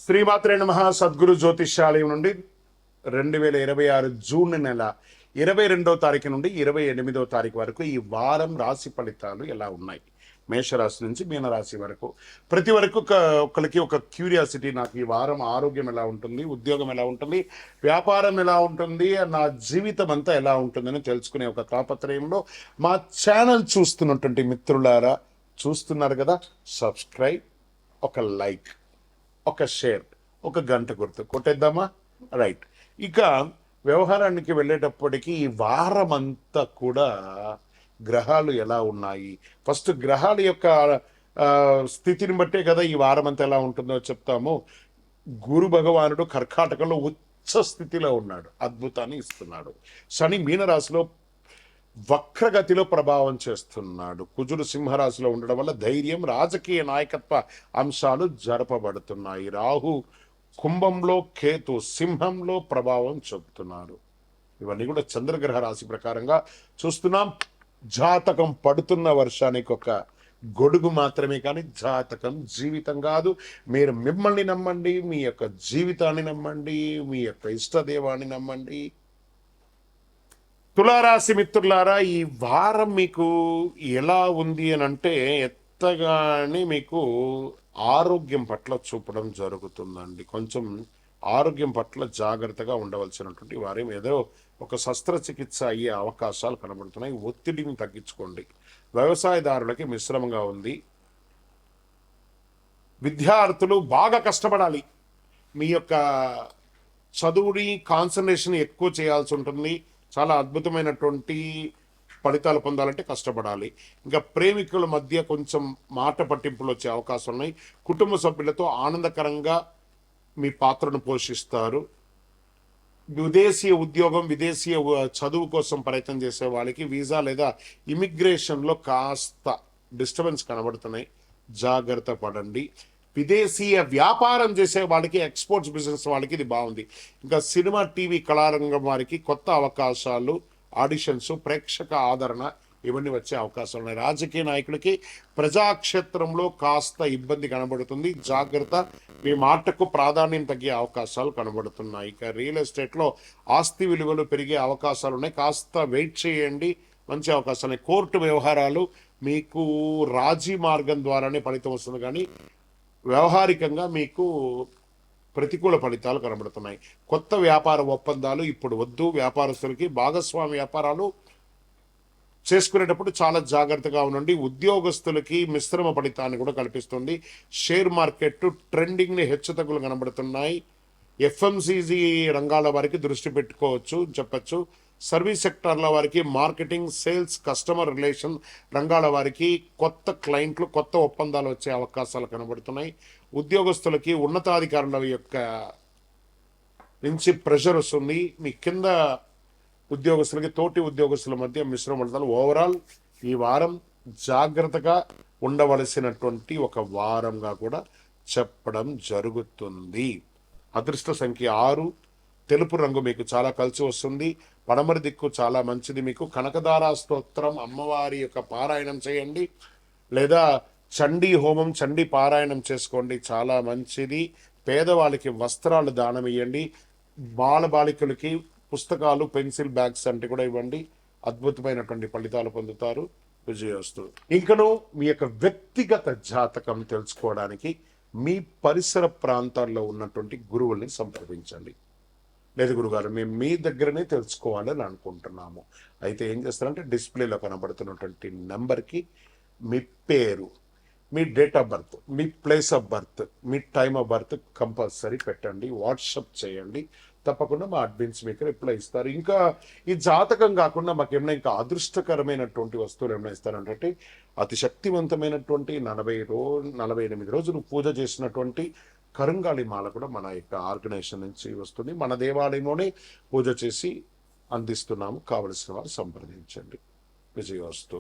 శ్రీమాత్రే నమః. సద్గురు జ్యోతిష్యాలయం నుండి 2026 జూన్ నెల 22వ తారీఖు నుండి 28వ తారీఖు వరకు ఈ వారం రాశి ఫలితాలు ఎలా ఉన్నాయి, మేషరాశి నుంచి మీనరాశి వరకు. ప్రతి వరకు ఒకరికి ఒక క్యూరియాసిటీ, నాకు ఈ వారం ఆరోగ్యం ఎలా ఉంటుంది, ఉద్యోగం ఎలా ఉంటుంది, వ్యాపారం ఎలా ఉంటుంది, నా జీవితం అంతా ఎలా ఉంటుందని తెలుసుకునే ఒక తాపత్రయంలో మా ఛానల్ చూస్తున్నటువంటి మిత్రులారా, చూస్తున్నారు కదా, సబ్స్క్రైబ్, ఒక లైక్, ఒక షేర్, ఒక గంట గుర్తు కొట్టేద్దామా? రైట్. ఇక వ్యవహారానికి వెళ్ళేటప్పటికీ ఈ వారం అంతా కూడా గ్రహాలు ఎలా ఉన్నాయి, ఫస్ట్ గ్రహాల యొక్క స్థితిని బట్టే కదా ఈ వారం అంతా ఎలా ఉంటుందో చెప్తాము. గురు భగవానుడు కర్కాటకంలో ఉచ్చ స్థితిలో ఉన్నాడు, అద్భుతాన్ని ఇస్తున్నాడు. శని మీనరాశిలో వక్రగతిలో ప్రభావం చేస్తున్నాడు. కుజుడు సింహరాశిలో ఉండడం వల్ల ధైర్యం, రాజకీయ నాయకత్వ అంశాలు జరపబడుతున్నాయి. రాహు కుంభంలో, కేతు సింహంలో ప్రభావం చూపుతున్నారు. ఇవన్నీ కూడా చంద్రగ్రహ రాశి ప్రకారంగా చూస్తున్నాం. జాతకం పడుతున్న వర్షానికి ఒక గొడుగు మాత్రమే, కానీ జాతకం జీవితం కాదు. మీరు మిమ్మల్ని నమ్మండి, మీ యొక్క జీవితాన్ని నమ్మండి, మీ యొక్క ఇష్టదేవాన్ని నమ్మండి. తులారాశి మిత్రులారా, ఈ వారం మీకు ఎలా ఉంది అని అంటే, ఎత్తగానే మీకు ఆరోగ్యం పట్ల చూపడం జరుగుతుందండి. కొంచెం ఆరోగ్యం పట్ల జాగ్రత్తగా ఉండవలసినటువంటి వారం. ఏదో ఒక శస్త్రచికిత్స అయ్యే అవకాశాలు కనబడుతున్నాయి. ఒత్తిడిని తగ్గించుకోండి. వ్యవసాయదారులకి మిశ్రమంగా ఉంది. విద్యార్థులు బాగా కష్టపడాలి. మీ యొక్క చదువుని కాన్సన్ట్రేషన్ ఎక్కువ చేయాల్సి ఉంటుంది. చాలా అద్భుతమైనటువంటి ఫలితాలు పొందాలంటే కష్టపడాలి. ఇంకా ప్రేమికుల మధ్య కొంచెం మాట పట్టింపులు వచ్చే అవకాశం ఉన్నాయి. కుటుంబ సభ్యులతో ఆనందకరంగా మీ పాత్రను పోషిస్తారు. విదేశీయ ఉద్యోగం, విదేశీయ చదువు కోసం ప్రయత్నం చేసే వాళ్ళకి వీసా లేదా ఇమిగ్రేషన్లో కాస్త డిస్టర్బెన్స్ కనబడుతున్నాయి, జాగ్రత్త పడండి. విదేశీయ వ్యాపారం చేసే వాళ్ళకి, ఎక్స్పోర్ట్స్ బిజినెస్ వాళ్ళకి ఇది బాగుంది. ఇంకా సినిమా, టీవీ కళారంగం వారికి కొత్త అవకాశాలు, ఆడిషన్స్, ప్రేక్షక ఆదరణ ఇవన్నీ వచ్చే అవకాశాలు ఉన్నాయి. రాజకీయ నాయకులకి ప్రజాక్షేత్రంలో కాస్త ఇబ్బంది కనబడుతుంది, జాగ్రత్త. మీ మాటకు ప్రాధాన్యం తగ్గే అవకాశాలు కనబడుతున్నాయి. ఇక రియల్ ఎస్టేట్లో ఆస్తి విలువలు పెరిగే అవకాశాలు ఉన్నాయి, కాస్త వెయిట్ చేయండి, మంచి అవకాశాలు. కోర్టు వ్యవహారాలు మీకు రాజీ మార్గం ద్వారానే ఫలితం వస్తుంది, కానీ వ్యవహారికంగా మీకు ప్రతికూల ఫలితాలు కనబడుతున్నాయి. కొత్త వ్యాపార ఒప్పందాలు ఇప్పుడు వద్దు. వ్యాపారస్తులకి భాగస్వామి వ్యాపారాలు చేసుకునేటప్పుడు చాలా జాగ్రత్తగా ఉండండి. ఉద్యోగస్తులకి మిశ్రమ ఫలితాన్ని కూడా కల్పిస్తుంది. షేర్ మార్కెట్ ట్రెండింగ్ని హెచ్చుతగ్గులు కనబడుతున్నాయి. ఎఫ్ఎంసీజీ రంగాల వారికి దృష్టి పెట్టుకోవచ్చు చెప్పచ్చు. సర్వీస్ సెక్టార్ల వారికి, మార్కెటింగ్, సేల్స్, కస్టమర్ రిలేషన్ రంగాల వారికి కొత్త క్లయింట్లు, కొత్త ఒప్పందాలు వచ్చే అవకాశాలు కనబడుతున్నాయి. ఉద్యోగస్తులకి ఉన్నతాధికారుల యొక్క నుంచి ప్రెషర్ వస్తుంది. మీ కింద ఉద్యోగస్తులకి తోటి ఉద్యోగస్తుల మధ్య మిశ్రమ ఫలితాలు. ఓవరాల్ ఈ వారం జాగ్రత్తగా ఉండవలసినటువంటి ఒక వారంగా కూడా చెప్పడం జరుగుతుంది. అదృష్ట సంఖ్య 6. తెలుపు రంగు మీకు చాలా కలిసి వస్తుంది. పడమరి దిక్కు చాలా మంచిది. మీకు కనకదార స్తోత్రం, అమ్మవారి యొక్క పారాయణం చేయండి, లేదా చండీ హోమం, చండీ పారాయణం చేసుకోండి, చాలా మంచిది. పేదవాళ్ళకి వస్త్రాలు దానం ఇవ్వండి. బాలబాలికలకి పుస్తకాలు, పెన్సిల్ బ్యాగ్స్ అంటే కూడా ఇవ్వండి. అద్భుతమైనటువంటి ఫలితాలు పొందుతారు. విజయోస్తు. ఇంకను మీ యొక్క వ్యక్తిగత జాతకం తెలుసుకోవడానికి మీ పరిసర ప్రాంతాల్లో ఉన్నటువంటి గురువుల్ని సంప్రదించండి. లేదు గురుగారు, మేము మీ దగ్గరనే తెలుసుకోవాలని అనుకుంటున్నాము, అయితే ఏం చేస్తారంటే డిస్ప్లేలో కనబడుతున్నటువంటి నెంబర్కి మీ పేరు, మీ డేట్ ఆఫ్ బర్త్, మీ ప్లేస్ ఆఫ్ బర్త్, మీ టైమ్ ఆఫ్ బర్త్ కంపల్సరీ పెట్టండి. వాట్సప్ చేయండి, తప్పకుండా మా అడ్మిన్స్ మీకు రిప్లై ఇస్తారు. ఇంకా ఈ జాతకం కాకుండా మాకు ఏమైనా ఇంకా అదృష్టకరమైనటువంటి వస్తువులు ఏమైనా ఇస్తారంటే, అతి శక్తివంతమైనటువంటి 48 రోజులు పూజ చేసినటువంటి కరుంగాళి మాల కూడా మన యొక్క ఆర్గనైజేషన్ నుంచి వస్తుంది. మన దేవాలయంలోనే పూజ చేసి అందిస్తున్నాము. కావలసిన వారు సంప్రదించండి. విజయోస్తు.